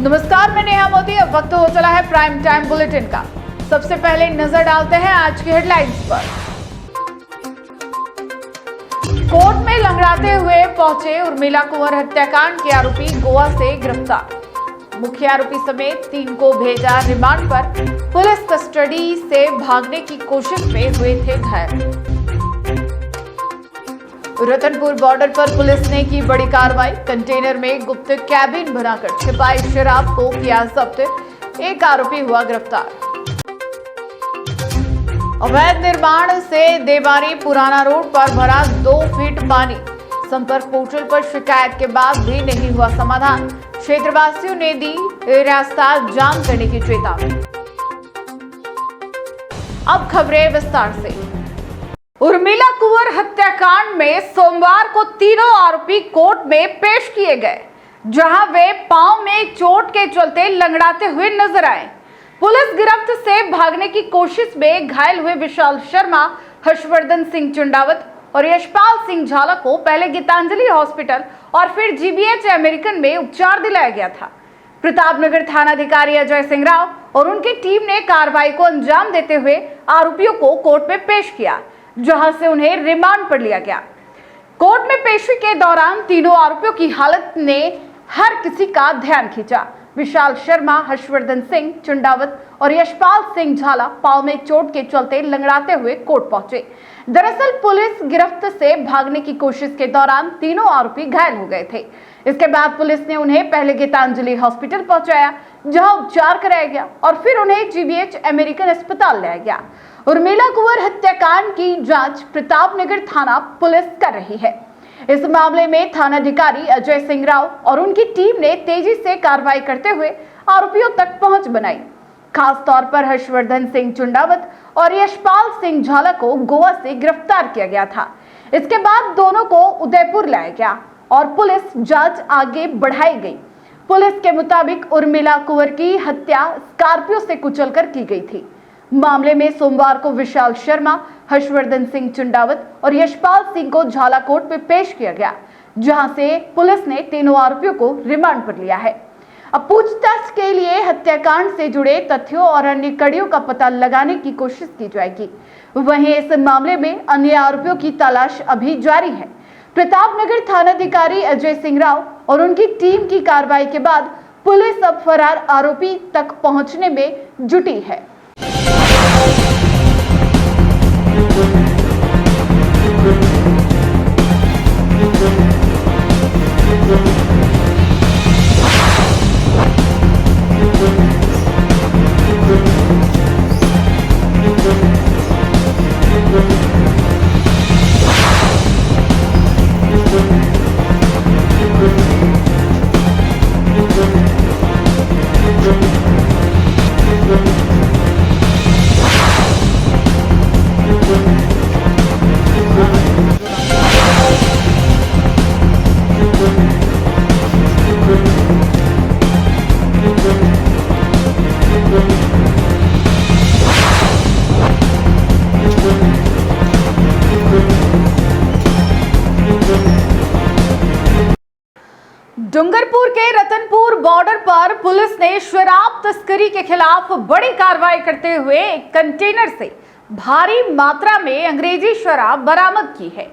नमस्कार, मैं नेहा मोदी। अब वक्त हो चला है प्राइम टाइम बुलेटिन का। सबसे पहले नजर डालते हैं आज की हेडलाइंस पर। कोर्ट में लंगड़ाते हुए पहुंचे उर्मिला कुंवर हत्याकांड के आरोपी गोवा से गिरफ्तार। मुख्य आरोपी समेत 3 को भेजा रिमांड पर। पुलिस कस्टडी से भागने की कोशिश में हुए थे घायल। रतनपुर बॉर्डर पर पुलिस ने की बड़ी कार्रवाई। कंटेनर में गुप्त कैबिन बनाकर छिपाई शराब को किया जब्त। एक आरोपी हुआ गिरफ्तार। अवैध निर्माण से देवारी पुराना रोड पर भरा 2 फीट पानी। संपर्क पोर्टल पर शिकायत के बाद भी नहीं हुआ समाधान। क्षेत्रवासियों ने दी रास्ता जाम करने की चेतावनी। अब खबरें विस्तार से। उर्मिला कुंवर हत्याकांड में सोमवार को तीनों आरोपी कोर्ट में पेश किए गए, जहां वे पांव में चोट के चलते लंगड़ाते हुए नजर आए। पुलिस गिरफ्त से भागने की कोशिश में घायल हुए विशाल शर्मा, हर्षवर्धन सिंह चुंडावत और यशपाल सिंह झाला को पहले गीतांजलि हॉस्पिटल और फिर जीबीएच अमेरिकन में उपचार दिलाया गया था। प्रतापनगर थानाधिकारी अजय सिंह राव और उनकी टीम ने कार्रवाई को अंजाम देते हुए आरोपियों को कोर्ट में पेश किया, जहां से उन्हें रिमांड पर लिया गया। कोर्ट में पेशी के दौरान तीनों आरोपियों की हालत ने हर किसी का ध्यान खींचा। विशाल शर्मा, हर्षवर्धन सिंह चुंडावत और यशपाल सिंह झाला पांव में चोट के चलते लंगड़ाते हुए कोर्ट पहुंचे। दरअसल पुलिस गिरफ्त से भागने की कोशिश के दौरान तीनों आरोपी घायल हो गए थे। इसके बाद पुलिस ने उन्हें पहले गीतांजलि हॉस्पिटल पहुंचाया, जहां उपचार कराया गया और फिर उन्हें जीबीएच अमेरिकन अस्पताल लाया गया। उर्मिला कुंवर हत्याकांड की जांच प्रतापनगर थाना पुलिस कर रही है। इस मामले में थानाधिकारी अजय सिंह राव और उनकी टीम ने तेजी से कार्रवाई करते हुए आरोपियों तक पहुंच बनाई। खास तौर पर हर्षवर्धन सिंह चुंडावत और यशपाल सिंह झाला को गोवा से गिरफ्तार किया गया था। इसके बाद दोनों को उदयपुर लाया गया और पुलिस जांच आगे बढ़ाई गई। पुलिस के मुताबिक उर्मिला कुंवर की हत्या स्कॉर्पियो से कुचलकर की गई थी। मामले में सोमवार को विशाल शर्मा, हर्षवर्धन सिंह चुंडावत और यशपाल सिंह को झाला कोर्ट में पेश किया गया, जहां से पुलिस ने तीनों आरोपियों को रिमांड पर लिया है। अब पूछताछ के लिए हत्याकांड से जुड़े तथ्यों और अन्य कड़ियों का पता लगाने की कोशिश की जाएगी। वहीं इस मामले में अन्य आरोपियों की तलाश अभी जारी है। प्रतापनगर थानाधिकारी अजय सिंह राव और उनकी टीम की कार्रवाई के बाद पुलिस अब फरार आरोपी तक पहुंचने में जुटी है। डूंगरपुर के रतनपुर बॉर्डर पर पुलिस ने शराब तस्करी के खिलाफ बड़ी कार्रवाई करते हुए एक कंटेनर से भारी मात्रा में अंग्रेजी शराब बरामद की है।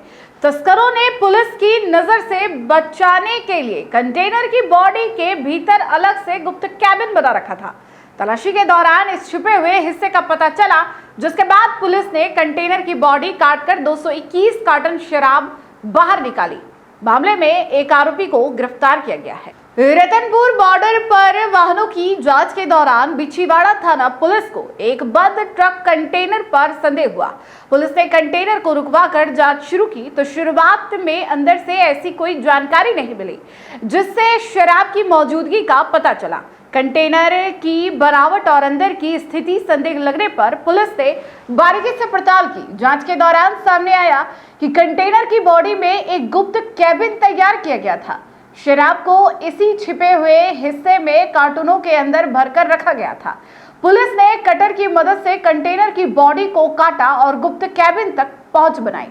तस्करों ने पुलिस की नजर से बचाने के लिए कंटेनर की बॉडी के भीतर अलग से गुप्त कैबिन बना रखा था। तलाशी के दौरान इस छुपे हुए हिस्से का पता चला, जिसके बाद पुलिस ने कंटेनर की बॉडी काटकर 221 कार्टन शराब बाहर निकाली। मामले में एक आरोपी को गिरफ्तार किया गया है। रतनपुर बॉर्डर पर वाहनों की जांच के दौरान बिछीवाड़ा थाना पुलिस को एक बंद ट्रक कंटेनर पर संदेह हुआ। पुलिस ने कंटेनर को रुकवाकर जांच शुरू की, तो शुरुआत में अंदर से ऐसी कोई जानकारी नहीं मिली जिससे शराब की मौजूदगी का पता चला। कंटेनर की बनावट और अंदर की स्थिति संदेह लगने पर पुलिस ने बारीकी से पड़ताल की। जांच के दौरान सामने आया कि कंटेनर की बॉडी में एक गुप्त कैबिन तैयार किया गया था। शराब को इसी छिपे हुए हिस्से में कार्टूनों के अंदर भरकर रखा गया था। पुलिस ने कटर की मदद से कंटेनर की बॉडी को काटा और गुप्त कैबिन तक पहुंच बनाई।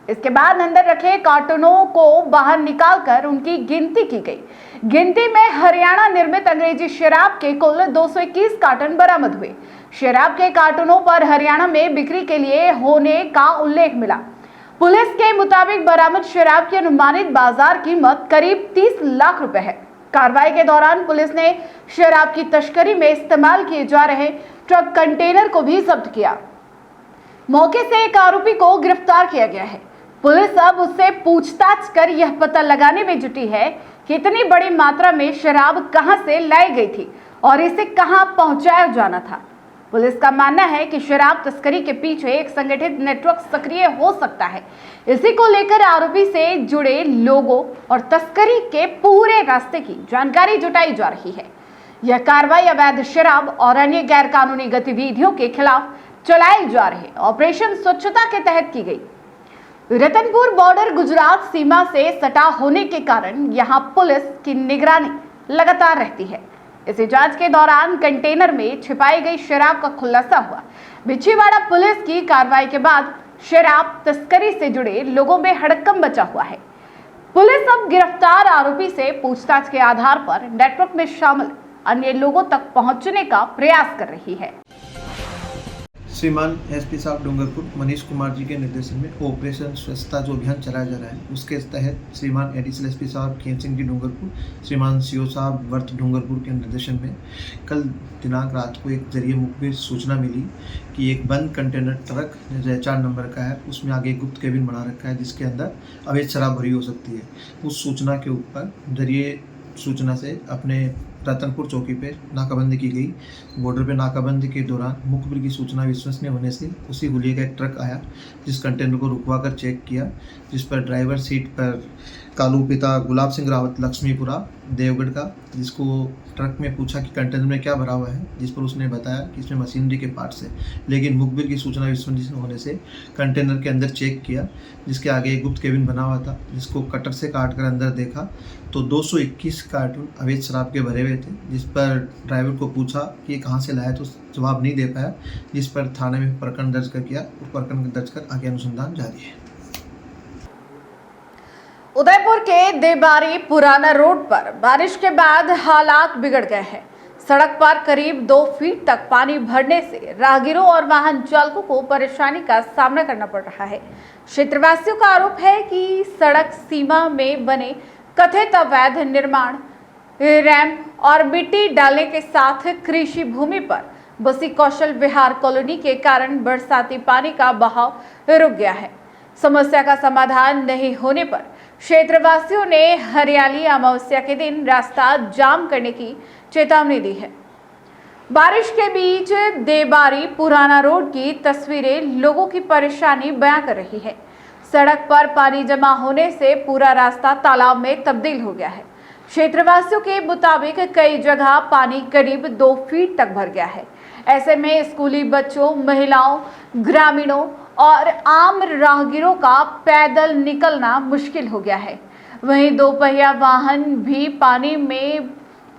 इसके बाद अंदर रखे कार्टूनों को बाहर निकालकर उनकी गिनती की गई। गिनती में हरियाणा निर्मित अंग्रेजी शराब के कुल 221 कार्टन बरामद हुए। शराब के कार्टूनों पर हरियाणा में बिक्री के लिए होने का उल्लेख मिला। पुलिस के मुताबिक बरामद शराब की अनुमानित बाजार कीमत करीब 30 लाख रुपए है। कार्रवाई के दौरान पुलिस ने शराब की तस्करी में इस्तेमाल किए जा रहे ट्रक कंटेनर को भी जब्त किया। मौके से एक आरोपी को गिरफ्तार किया गया है। पुलिस अब उससे पूछताछ कर यह पता लगाने में जुटी है कि इतनी बड़ी मात्रा में शराब कहां से लाई गई थी और इसे कहां पहुंचाया जाना था। पुलिस का मानना है कि शराब तस्करी के पीछे एक संगठित नेटवर्क सक्रिय हो सकता है। इसी को लेकर आरोपी से जुड़े लोगों और तस्करी के पूरे रास्ते की जानकारी जुटाई जा रही है। यह कार्रवाई अवैध शराब और अन्य गैर कानूनी गतिविधियों के खिलाफ चलाए जा रहे ऑपरेशन स्वच्छता के तहत की गई। रतनपुर बॉर्डर गुजरात सीमा से सटा होने के कारण यहां पुलिस की निगरानी लगातार रहती है। इसी जांच के दौरान कंटेनर में छिपाई गई शराब का खुलासा हुआ। बिछीवाड़ा पुलिस की कार्रवाई के बाद शराब तस्करी से जुड़े लोगों में हड़कंप मचा हुआ है। पुलिस अब गिरफ्तार आरोपी से पूछताछ के आधार पर नेटवर्क में शामिल अन्य लोगों तक पहुंचने का प्रयास कर रही है। श्रीमान एसपी साहब डूंगरपुर मनीष कुमार जी के निर्देशन में ऑपरेशन स्वच्छता जो अभियान चलाया जा रहा है, उसके तहत श्रीमान एडिशनल एसपी साहब खेम सिंह जी डूंगरपुर, श्रीमान सीओ साहब वर्थ डूंगरपुर के निर्देशन में कल दिनांक रात को एक जरिए मुखबिर सूचना मिली कि एक बंद कंटेनर ट्रक 4 नंबर का है, उसमें आगे गुप्त केबिन बना रखा है जिसके अंदर अवैध शराब भरी हो सकती है। उस सूचना के ऊपर जरिए सूचना से अपने रतनपुर चौकी पे नाकाबंदी की गई। बॉर्डर पे नाकाबंदी के दौरान मुखबिर की सूचना विश्वसनीय होने से उसी हुलिये का एक ट्रक आया, जिस कंटेनर को रुकवा कर चेक किया, जिस पर ड्राइवर सीट पर कालू पिता गुलाब सिंह रावत लक्ष्मीपुरा देवगढ़ का, जिसको ट्रक में पूछा कि कंटेनर में क्या भरा हुआ है, जिस पर उसने बताया कि इसमें मशीनरी के पार्ट्स है। लेकिन मुखबिर की सूचना विश्वसनीय होने से कंटेनर के अंदर चेक किया, जिसके आगे एक गुप्त केबिन बना हुआ था, जिसको कटर से काट कर अंदर देखा तो 221 कार्टून अवैध शराब के भरे हुए थे। जिस पर ड्राइवर को पूछा कि ये कहाँ से लाया तो जवाब नहीं दे पाया, जिस पर थाने में प्रकरण दर्ज कर किया और प्रकरण दर्ज कर आगे अनुसंधान जारी है। उदयपुर के देबारी पुराना रोड पर बारिश के बाद हालात बिगड़ गए हैं। सड़क पर करीब 2 फीट तक पानी भरने से राहगीरों और वाहन चालकों को परेशानी का सामना करना पड़ रहा है। क्षेत्रवासियों का आरोप है कि सड़क सीमा में बने कथित अवैध निर्माण, रैंप और मिट्टी डालने के साथ कृषि भूमि पर बसी कौशल विहार कॉलोनी के कारण बरसाती पानी का बहाव रुक गया है। समस्या का समाधान नहीं होने पर क्षेत्रवासियों ने हरियाली अमावस्या के दिन रास्ता जाम करने की चेतावनी दी है। बारिश के बीच देबारी पुराना रोड की तस्वीरें लोगों की परेशानी बयां कर रही है। सड़क पर पानी जमा होने से पूरा रास्ता तालाब में तब्दील हो गया है। क्षेत्रवासियों के मुताबिक कई जगह पानी करीब 2 फीट तक भर गया है। ऐसे में स्कूली बच्चों, महिलाओं, ग्रामीणों और आम राहगीरों का पैदल निकलना मुश्किल हो गया है। वहीं 2 पहिया वाहन भी पानी में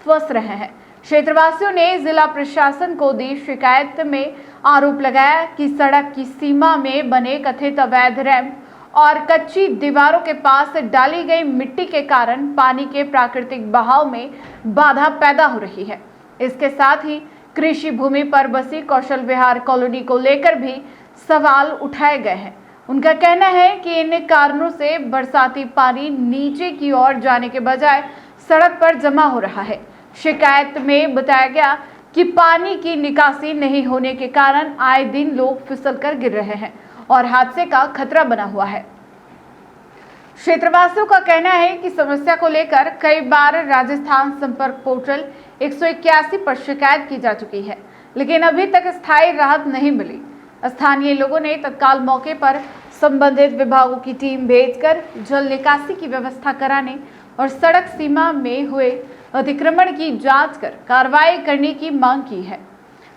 फंस रहे हैं। क्षेत्रवासियों ने जिला प्रशासन को दी शिकायत में आरोप लगाया कि सड़क की सीमा में बने कथित अवैध रैंप और कच्ची दीवारों के पास डाली गई मिट्टी के कारण पानी के प्राकृतिक बहाव में बाधा पैदा हो रही है। इसके साथ ही कृषि भूमि पर बसी कौशल विहार कॉलोनी को लेकर भी सवाल उठाए गए हैं। उनका कहना है कि इन कारणों से बरसाती पानी नीचे की ओर जाने के बजाय सड़क पर जमा हो रहा है। शिकायत में बताया गया कि पानी की निकासी नहीं होने के कारण आए दिन लोग फिसलकर गिर रहे हैं और हादसे का खतरा बना हुआ है। क्षेत्रवासियों का कहना है कि समस्या को लेकर कई बार राजस्थान संपर्क पोर्टल 181 पर शिकायत की जा चुकी है, लेकिन अभी तक स्थायी राहत नहीं मिली। स्थानीय लोगों ने तत्काल मौके पर संबंधित विभागों की टीम भेजकर जल निकासी की व्यवस्था कराने और सड़क सीमा में हुए अतिक्रमण की जांच कर कार्रवाई करने की मांग की है।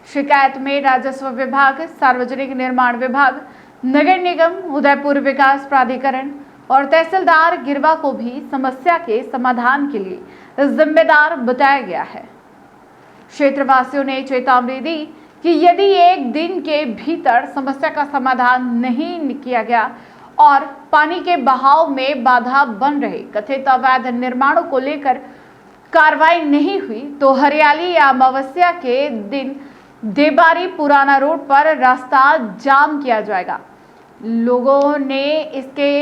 शिकायत में राजस्व विभाग, सार्वजनिक निर्माण विभाग, नगर निगम, उदयपुर विकास प्राधिकरण और तहसीलदार गिरवा को भी समस्या के समाधान के लिए जिम्मेदार बताया गया है। क्षेत्रवासियों ने चेतावनी दी कि यदि 1 दिन के भीतर समस्या का समाधान नहीं किया गया और पानी के बहाव में बाधा बन रहे कथित अवैध निर्माणों को लेकर कार्रवाई नहीं हुई तो हरियाली या अमावस्या के दिन देबारी पुराना रोड पर रास्ता जाम किया जाएगा। लोगों ने इसके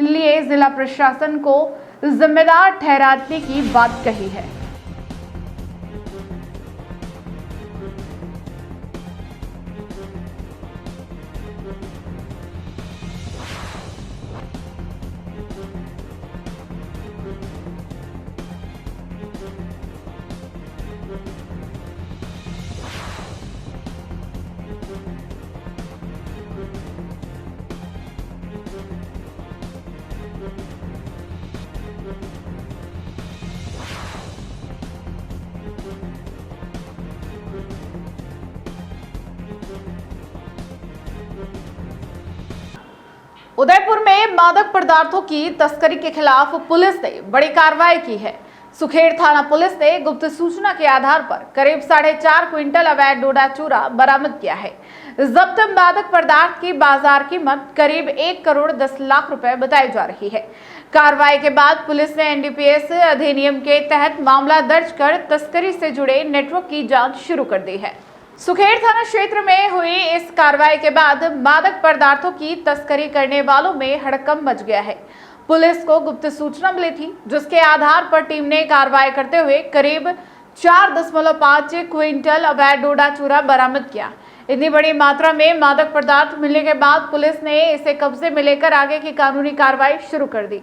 लिए जिला प्रशासन को जिम्मेदार ठहराने की बात कही है। उदयपुर में मादक पदार्थों की तस्करी के खिलाफ पुलिस ने बड़ी कार्रवाई की है। सुखेड़ थाना पुलिस ने गुप्त सूचना के आधार पर करीब 4.5 क्विंटल अवैध डोडा चूरा बरामद किया है। जब्त मादक पदार्थ की बाजार कीमत करीब 1 करोड़ 10 लाख रुपए बताई जा रही है। कार्रवाई के बाद पुलिस ने एनडीपीएस अधिनियम के तहत मामला दर्ज कर तस्करी से जुड़े नेटवर्क की जांच शुरू कर दी है। सुखेड़ थाना क्षेत्र में हुई इस कार्रवाई के बाद मादक पदार्थों की तस्करी करने वालों में हड़कंप मच गया है। पुलिस को गुप्त सूचना मिली थी, जिसके आधार पर टीम ने कार्रवाई करते हुए करीब 4.5 क्विंटल अवैध डोडा चूरा बरामद किया। इतनी बड़ी मात्रा में मादक पदार्थ मिलने के बाद पुलिस ने इसे कब्जे में लेकर आगे की कानूनी कार्रवाई शुरू कर दी।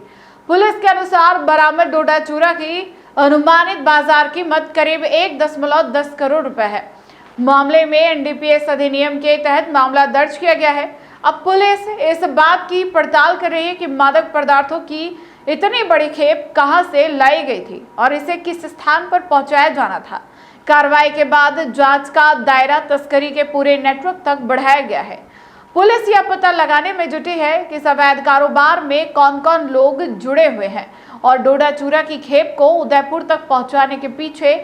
पुलिस के अनुसार बरामद डोडा चूरा की अनुमानित बाजार कीमत करीब 1.10 करोड़ रुपए है। मामले में एनडीपीएस अधिनियम के तहत मामला दर्ज किया गया है। अब पुलिस इस बात की पड़ताल कर रही है कि मादक पदार्थों की इतनी बड़ी खेप कहां से लाई गई थी और इसे किस स्थान पर पहुंचाया जाना था। कार्रवाई के बाद जांच का दायरा तस्करी के पूरे नेटवर्क तक बढ़ाया गया है। पुलिस यह पता लगाने में जुटी है कि इस अवैध कारोबार में कौन कौन लोग जुड़े हुए हैं और डोडा चूरा की खेप को उदयपुर तक पहुंचाने के पीछे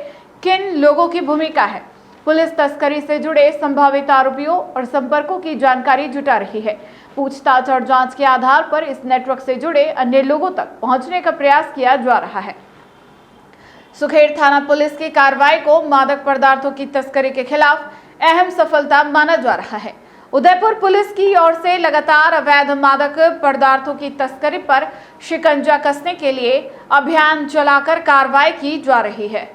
किन लोगों की भूमिका है। पुलिस तस्करी से जुड़े संभावित आरोपियों और संपर्कों की जानकारी जुटा रही है। पूछताछ और जांच के आधार पर इस नेटवर्क से जुड़े अन्य लोगों तक पहुंचने का प्रयास किया जा रहा है। सुखेड़ थाना पुलिस की कार्रवाई को मादक पदार्थों की तस्करी के खिलाफ अहम सफलता माना जा रहा है। उदयपुर पुलिस की ओर से लगातार अवैध मादक पदार्थों की तस्करी पर शिकंजा कसने के लिए अभियान चलाकर कार्रवाई की जा रही है।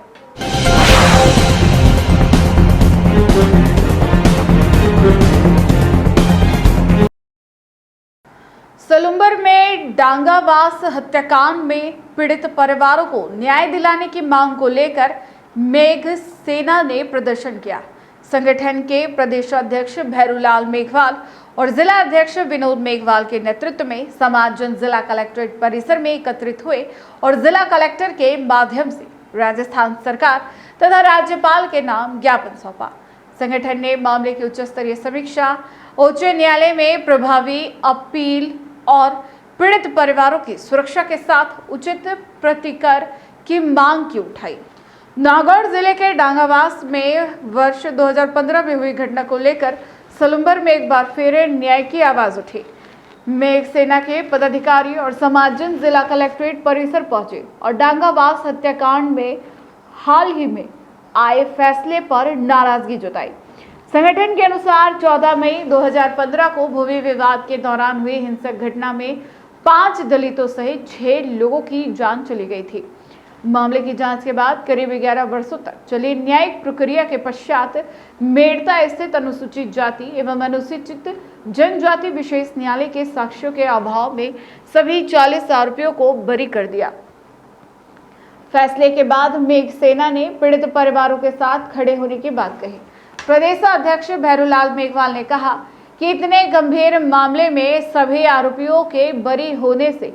सलुम्बर में डांगावास हत्याकांड में पीड़ित परिवारों को न्याय दिलाने की मांग को लेकर मेघ सेना ने प्रदर्शन किया। संगठन के प्रदेशाध्यक्ष भैरूलाल मेघवाल और जिला अध्यक्ष विनोद मेघवाल के नेतृत्व में समाजजन जिला कलेक्ट्रेट परिसर में एकत्रित हुए और जिला कलेक्टर के माध्यम से राजस्थान सरकार तथा राज्यपाल के नाम ज्ञापन सौंपा। संगठन ने मामले की उच्च स्तरीय समीक्षा, उच्च न्यायालय में प्रभावी अपील और पीड़ित परिवारों की सुरक्षा के साथ उचित प्रतिकर की मांग की उठाई। नागौर जिले के डांगावास में वर्ष 2015 में हुई घटना को लेकर सलुम्बर में एक बार फिर न्याय की आवाज उठी। मेघ सेना के पदाधिकारी और समाजजन जिला कलेक्ट्रेट परिसर पहुंचे और डांगावास हत्याकांड में हाल ही में आए फैसले पर नाराजगी जताई। संगठन के अनुसार 14 मई 2015 को भूमि विवाद के दौरान हुई हिंसक घटना में 5 दलितों सहित 6 लोगों की जान चली गई थी। मामले की जांच के बाद करीब 11 वर्षों तक चली न्यायिक प्रक्रिया के पश्चात मेड़ता स्थित अनुसूचित जाति एवं अनुसूचित जनजाति विशेष न्यायालय के साक्ष्यों के अभाव में सभी 40 आरोपियों को बरी कर दिया। फैसले के बाद मेघ सेना ने पीड़ित परिवारों के साथ खड़े होने की बात कही। प्रदेश अध्यक्ष भैरूलाल मेघवाल ने कहा कि इतने गंभीर मामले में सभी आरोपियों के बरी होने से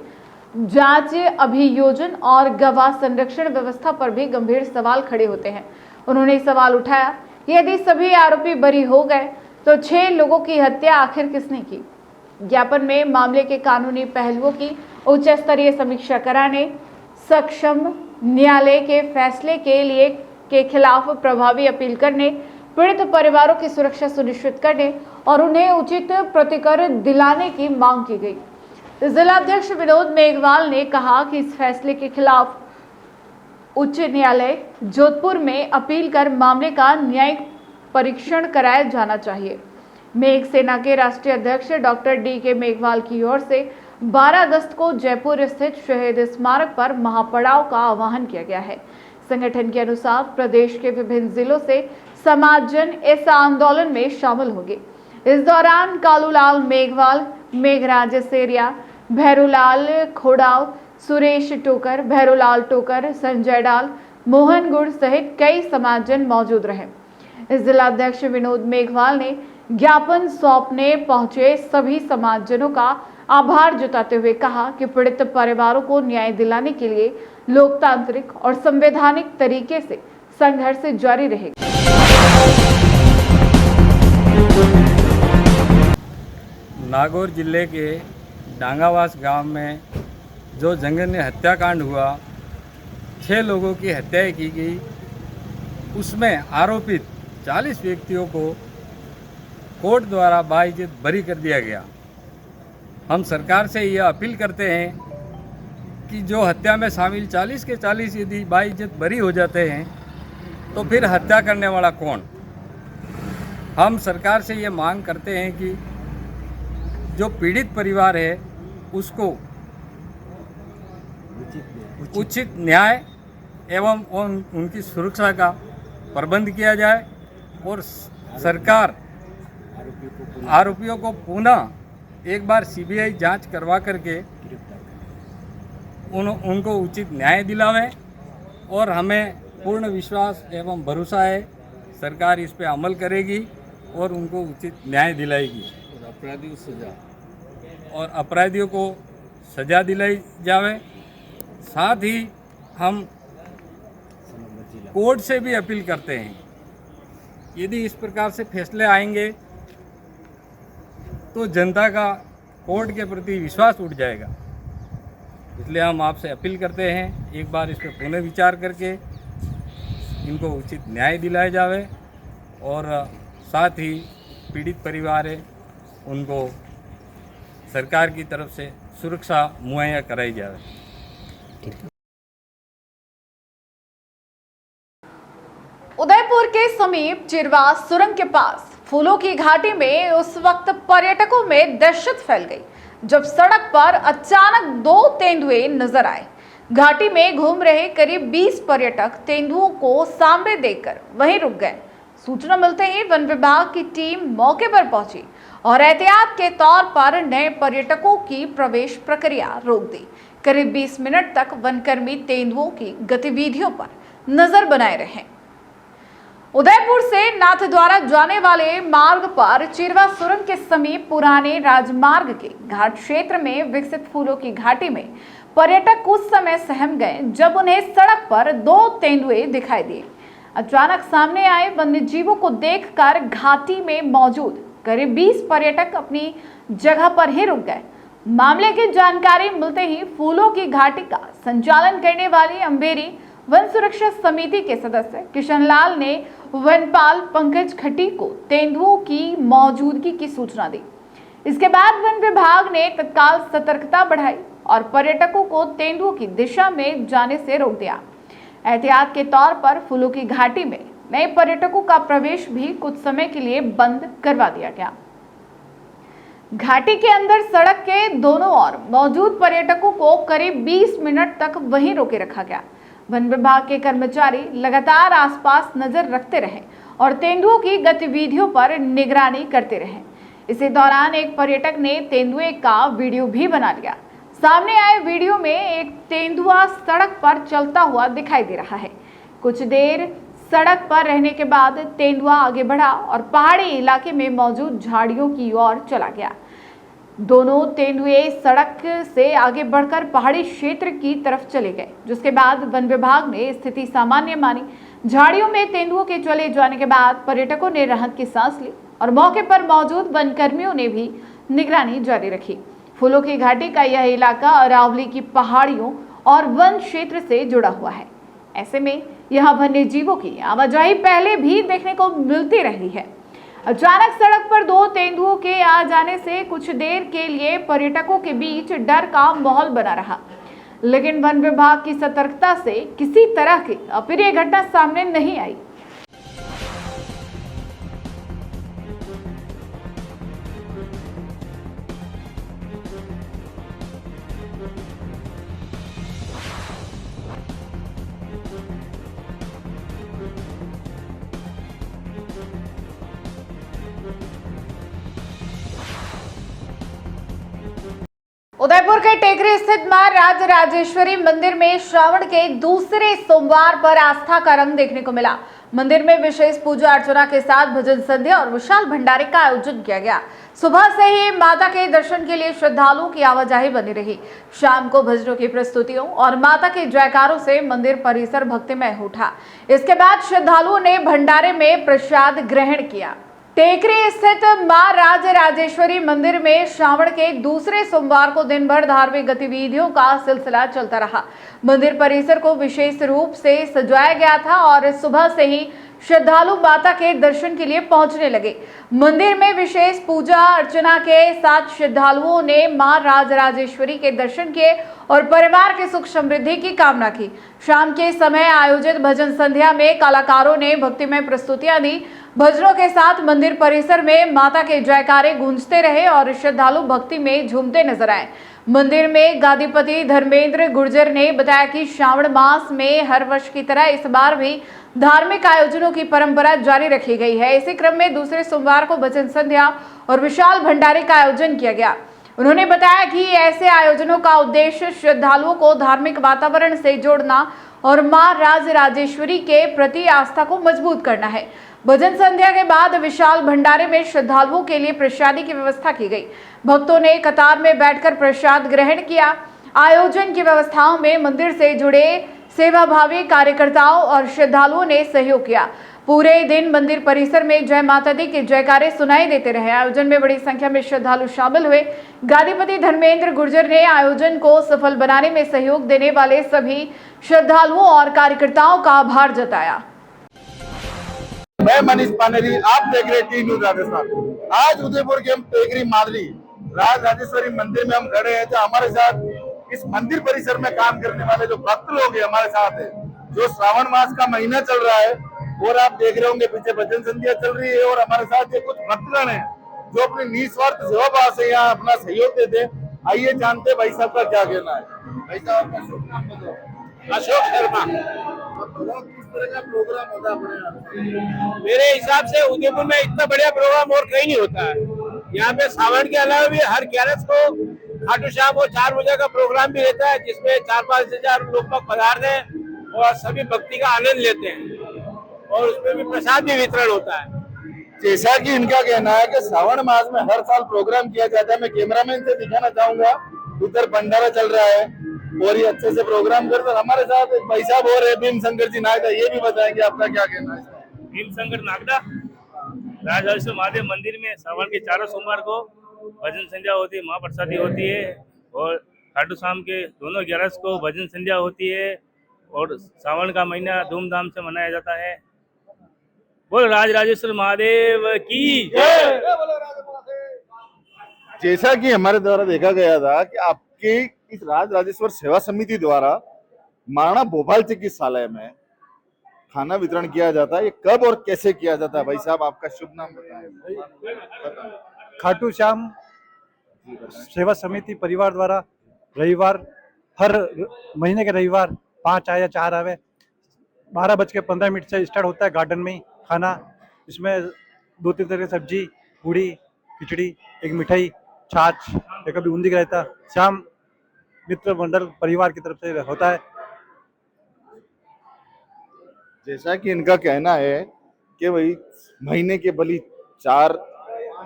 जांच अभियोजन और गवाह संरक्षण व्यवस्था पर भी गंभीर सवाल खड़े होते हैं। उन्होंने सवाल उठाया कि यदि सभी आरोपी बरी हो गए तो 6 लोगों की हत्या आखिर किसने की। ज्ञापन में मामले के कानूनी पहलुओं की उच्च स्तरीय समीक्षा कराने, सक्षम न्यायालय के फैसले के खिलाफ प्रभावी अपील करने, पीड़ित परिवारों की सुरक्षा सुनिश्चित करने और उन्हें उचित प्रतिकर दिलाने की मांग की गई। जिलाध्यक्ष विनोद मेघवाल ने कहा कि इस फैसले के खिलाफ उच्च न्यायालय जोधपुर में अपील कर मामले का न्यायिक परीक्षण कराया जाना चाहिए। मेघ सेना के राष्ट्रीय अध्यक्ष डॉक्टर डी.के. मेघवाल की ओर से 12 अगस्त को जयपुर स्थित शहीद स्मारक पर महापड़ाव का आह्वान किया गया है। संगठन के अनुसार प्रदेश के विभिन्न जिलों से समाजजन इस आंदोलन में शामिल होंगे। इस दौरान कालूलाल मेघवाल, मेघराज सेरिया, भैरूलाल खोड़ाव, सुरेश टोकर, भैरूलाल टोकर, संजय डाल, मोहन गुड़ सहित कई समाजजन मौजूद रहे। जिलाध्यक्ष विनोद मेघवाल ने ज्ञापन सौंपने पहुंचे सभी समाजजनों का आभार जताते हुए कहा कि पीड़ित परिवारों को न्याय दिलाने के लिए लोकतांत्रिक और संवैधानिक तरीके से संघर्ष जारी रहेगा। नागौर जिले के डांगावास गांव में जो जघन्य हत्याकांड हुआ, 6 लोगों की हत्याएं की गई, उसमें आरोपित 40 व्यक्तियों को कोर्ट द्वारा बाइज्जत बरी कर दिया गया। हम सरकार से यह अपील करते हैं कि जो हत्या में शामिल 40 के 40 यदि बाइज्जत बरी हो जाते हैं तो फिर हत्या करने वाला कौन? हम सरकार से ये मांग करते हैं कि जो पीड़ित परिवार है उसको उचित न्याय एवं उनकी सुरक्षा का प्रबंध किया जाए और सरकार आरोपियों को पुनः एक बार सीबीआई जांच करवा करके उनको उचित न्याय दिलावे। और हमें पूर्ण विश्वास एवं भरोसा है सरकार इस पे अमल करेगी और उनको उचित न्याय दिलाएगी और अपराधियों को सजा दिलाई जावे। साथ ही हम कोर्ट से भी अपील करते हैं, यदि इस प्रकार से फैसले आएंगे तो जनता का कोर्ट के प्रति विश्वास उठ जाएगा। इसलिए हम आपसे अपील करते हैं एक बार इस पर पुनः विचार करके इनको उचित न्याय दिलाया जावे और साथ ही पीड़ित परिवार है उनको सरकार की तरफ से सुरक्षा मुहैया कराई जावे। उदयपुर के समीप चिरवा सुरंग के पास फूलों की घाटी में उस वक्त पर्यटकों में दहशत फैल गई जब सड़क पर अचानक 2 तेंदुए नजर आए। घाटी में घूम रहे करीब 20 पर्यटक तेंदुओं को सामने देखकर वहीं रुक गए। सूचना मिलते ही वन विभाग की टीम मौके पर पहुंची और एहतियात के तौर पर नए पर्यटकों की प्रवेश प्रक्रिया रोक दी। करीब 20 मिनट तक वनकर्मी तेंदुओं की गतिविधियों पर नजर बनाए रहे। उदयपुर से नाथद्वारा जाने वाले मार्ग पर चिरवा सुरंग के समीप पुराने राजमार्ग के घाट क्षेत्र में विकसित फूलों की घाटी में पर्यटक कुछ समय सहम गए जब उन्हें सड़क पर 2 तेंदुए दिखाई दिए। अचानक सामने आए वन्य जीवों को देखकर घाटी में मौजूद करीब 20 पर्यटक अपनी जगह पर ही रुक गए। मामले की जानकारी मिलते ही फूलों की घाटी का संचालन करने वाली अंबेरी वन सुरक्षा समिति के सदस्य किशनलाल ने वनपाल पंकज खटी को तेंदुओं की मौजूदगी की सूचना दी। इसके बाद वन विभाग ने तत्काल सतर्कता बढ़ाई और पर्यटकों को तेंदुओं की दिशा में जाने से रोक दिया। एहतियात के तौर पर फूलों की घाटी में नए पर्यटकों का प्रवेश भी कुछ समय के लिए बंद करवा दिया गया। घाटी के अंदर सड़क के दोनों ओर मौजूद पर्यटकों को करीब 20 मिनट तक वहीं रोके रखा गया। वन विभाग के कर्मचारी लगातार आसपास नजर रखते रहे और तेंदुओं की गतिविधियों पर निगरानी करते रहे। इसी दौरान एक पर्यटक ने तेंदुए का वीडियो भी बना लिया। सामने आए वीडियो में एक तेंदुआ सड़क पर चलता हुआ दिखाई दे रहा है। कुछ देर सड़क पर रहने के बाद तेंदुआ आगे बढ़ा और पहाड़ी इलाके में मौजूद झाड़ियों की ओर चला गया। दोनों तेंदुए सड़क से आगे बढ़कर पहाड़ी क्षेत्र की तरफ चले गए, जिसके बाद वन विभाग ने स्थिति सामान्य मानी। झाड़ियों में तेंदुओं के चले जाने के बाद पर्यटकों ने राहत की सांस ली और मौके पर मौजूद वन कर्मियों ने भी निगरानी जारी रखी। फूलों की घाटी का यह इलाका अरावली की पहाड़ियों और वन क्षेत्र से जुड़ा हुआ है। ऐसे में यहाँ वन्य जीवों की आवाजाही पहले भी देखने को मिलती रही है। अचानक सड़क पर दो तेंदुओं के आ जाने से कुछ देर के लिए पर्यटकों के बीच डर का माहौल बना रहा, लेकिन वन विभाग की सतर्कता से किसी तरह की अप्रिय घटना सामने नहीं आई। उदयपुर के टेकरी स्थित मां राजराजेश्वरी मंदिर में श्रावण के दूसरे सोमवार पर आस्था का रंग देखने को मिला। मंदिर में विशेष पूजा अर्चना के साथ भजन संध्या और विशाल भंडारे का आयोजन किया गया। सुबह से ही माता के दर्शन के लिए श्रद्धालुओं की आवाजाही बनी रही। शाम को भजनों की प्रस्तुतियों और माता के जयकारों से मंदिर परिसर भक्तिमय उठा। इसके बाद श्रद्धालुओं ने भंडारे में प्रसाद ग्रहण किया। टेकरी स्थित मां राजराजेश्वरी मंदिर में श्रावण के दूसरे सोमवार को दिन भर धार्मिक गतिविधियों का सिलसिला चलता रहा। मंदिर परिसर को विशेष रूप से सजाया गया था और सुबह से ही श्रद्धालु माता के दर्शन के लिए पहुंचने लगे। मंदिर में विशेष पूजा अर्चना के साथ श्रद्धालुओं ने मां राजराजेश्वरी के दर्शन किए और परिवार की सुख समृद्धि की कामना की। शाम के समय आयोजित भजन संध्या में कलाकारों ने भक्तिमय प्रस्तुतियां दी। भजनों के साथ मंदिर परिसर में माता के जयकारे गूंजते रहे और श्रद्धालु भक्ति में झूमते नजर आए। मंदिर में गादीपति धर्मेंद्र गुर्जर ने बताया कि श्रावण मास में हर वर्ष की तरह इस बार भी धार्मिक आयोजनों की परंपरा जारी रखी गई है। इसी क्रम में दूसरे सोमवार को भजन संध्या और विशाल भंडारे का आयोजन किया गया। उन्होंने बताया कि ऐसे आयोजनों का उद्देश्य श्रद्धालुओं को धार्मिक वातावरण से जोड़ना और मां राजराजेश्वरी के प्रति आस्था को मजबूत करना है। भजन संध्या के बाद विशाल भंडारे में श्रद्धालुओं के लिए प्रसादी की व्यवस्था की गई। भक्तों ने कतार में बैठकर प्रसाद ग्रहण किया। आयोजन की व्यवस्थाओं में मंदिर से जुड़े सेवाभावी कार्यकर्ताओं और श्रद्धालुओं ने सहयोग किया। पूरे दिन मंदिर परिसर में जय माता दी के जयकारे सुनाई देते रहे। आयोजन में बड़ी संख्या में श्रद्धालु शामिल हुए। गादीपति धर्मेंद्र गुर्जर ने आयोजन को सफल बनाने में सहयोग देने वाले सभी श्रद्धालुओं और कार्यकर्ताओं का आभार जताया। मैं मनीष पानेरी, आप देख रहे टी न्यूज राजस्थान। आज उदयपुर के हम टेकरी मादरी राजराजेश्वरी मंदिर में हम खड़े हैं। तो हमारे साथ इस मंदिर परिसर में काम करने वाले जो भक्त लोग हैं हमारे साथ है। जो श्रावण मास का महीना चल रहा है और आप देख रहे होंगे पीछे भजन संध्या चल रही है और हमारे साथ ये कुछ भक्तगण हैं जो अपनी निस्वार्थ सेवा भाव से यहाँ अपना सहयोग देते हैं। आइए जानते भाई साहब का क्या कहना है। भाई साहब का शुभ नाम बताओ। अशोक शर्मा। किस तरह का प्रोग्राम होता है अपने यहाँ? मेरे हिसाब से उदयपुर में इतना बढ़िया प्रोग्राम और कहीं नहीं होता है। यहाँ पे सावन के अलावा भी हर 11 को खाटू श्याम को 4 बजे का प्रोग्राम भी रहता है, जिसमें 4-5 हजार लोग पधारते हैं और सभी भक्ति का आनंद लेते हैं और उसमें भी प्रसाद भी वितरण होता है। जैसा कि इनका कहना है कि श्रावण मास में हर साल प्रोग्राम किया जाता है। मैं कैमरामैन से दिखाना चाहूंगा, उधर भंडारा चल रहा है और ये अच्छे से प्रोग्राम करते। हमारे साथ एक भाई साहब और है भीम शंकर जी नागदा, ये भी बताएंगे आपका क्या कहना है। भीम शंकर नागदा राजराजेश्वर महादेव मंदिर में श्रावण के 4 सोमवार को भजन संध्या होती है, महाप्रसादी होती है और खाटू श्याम के दोनों 11 को भजन संध्या होती है और श्रावण का महीना धूमधाम से मनाया जाता है। बोल राजराजेश्वर महादेव की जय। जैसा कि हमारे द्वारा देखा गया था कि आपकी इस राजराजेश्वर सेवा समिति द्वारा महाराणा भोपाल चिकित्सालय में खाना वितरण किया जाता है। ये कब और कैसे किया जाता है? भाई साहब आपका शुभ नाम बताएं। खाटू श्याम सेवा समिति परिवार द्वारा रविवार, हर महीने के रविवार 5 आए या 4 आवे 12:15 से स्टार्ट होता है गार्डन में ही खाना। इसमें 2-3 तरह की सब्जी, पूड़ी, खिचड़ी, एक मिठाई, छाछ, या कभी बूंदी का रहता श्याम मित्र मंडल परिवार की तरफ से होता है। जैसा कि इनका कहना है कि भाई महीने के भली 4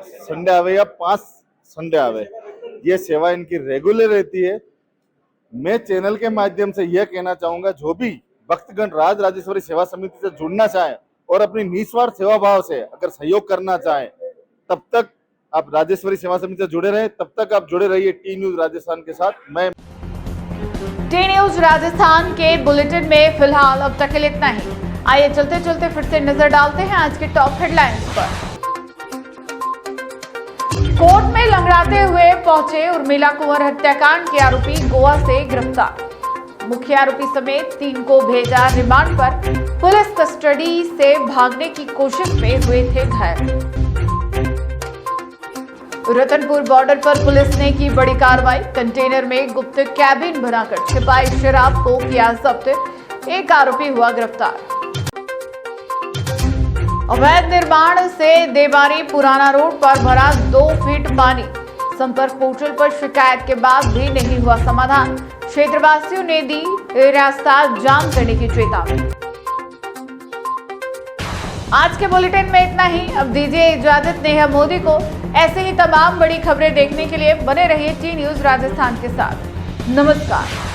संडे आवे या 5 संडे आवे, ये सेवा इनकी रेगुलर रहती है। मैं चैनल के माध्यम से यह कहना चाहूंगा, जो भी भक्तगण राजराजेश्वरी सेवा समिति से जुड़ना चाहे और अपनी निस्वार्थ सेवा भाव से अगर सहयोग करना चाहे, तब तक आप राजेश्वरी सेवा समिति से जुड़े रहे। तब तक आप जुड़े रहिए टी न्यूज राजस्थान के साथ। मैं टी न्यूज राजस्थान के बुलेटिन में फिलहाल अब तक के लिए इतना ही। आइए चलते चलते फिर से नजर डालते हैं आज के टॉप हेडलाइंस पर। कोर्ट में लंगड़ाते हुए पहुंचे उर्मिला कुंवर हत्याकांड के आरोपी गोवा से गिरफ्तार। मुख्य आरोपी समेत 3 को भेजा रिमांड पर। पुलिस कस्टडी से भागने की कोशिश में हुए थे घायल। रतनपुर बॉर्डर पर पुलिस ने की बड़ी कार्रवाई। कंटेनर में गुप्त कैबिन बनाकर छिपाई शराब को किया जब्त। एक आरोपी हुआ गिरफ्तार। अवैध निर्माण से देवारी पुराना रोड पर भरा 2 फीट पानी। संपर्क पोर्टल पर शिकायत के बाद भी नहीं हुआ समाधान। क्षेत्रवासियों ने दी रास्ता जाम करने की चेतावनी। आज के बुलेटिन में इतना ही। अब दीजिए इजाजत नेहा मोदी को। ऐसे ही तमाम बड़ी खबरें देखने के लिए बने रहिए टी न्यूज राजस्थान के साथ। नमस्कार।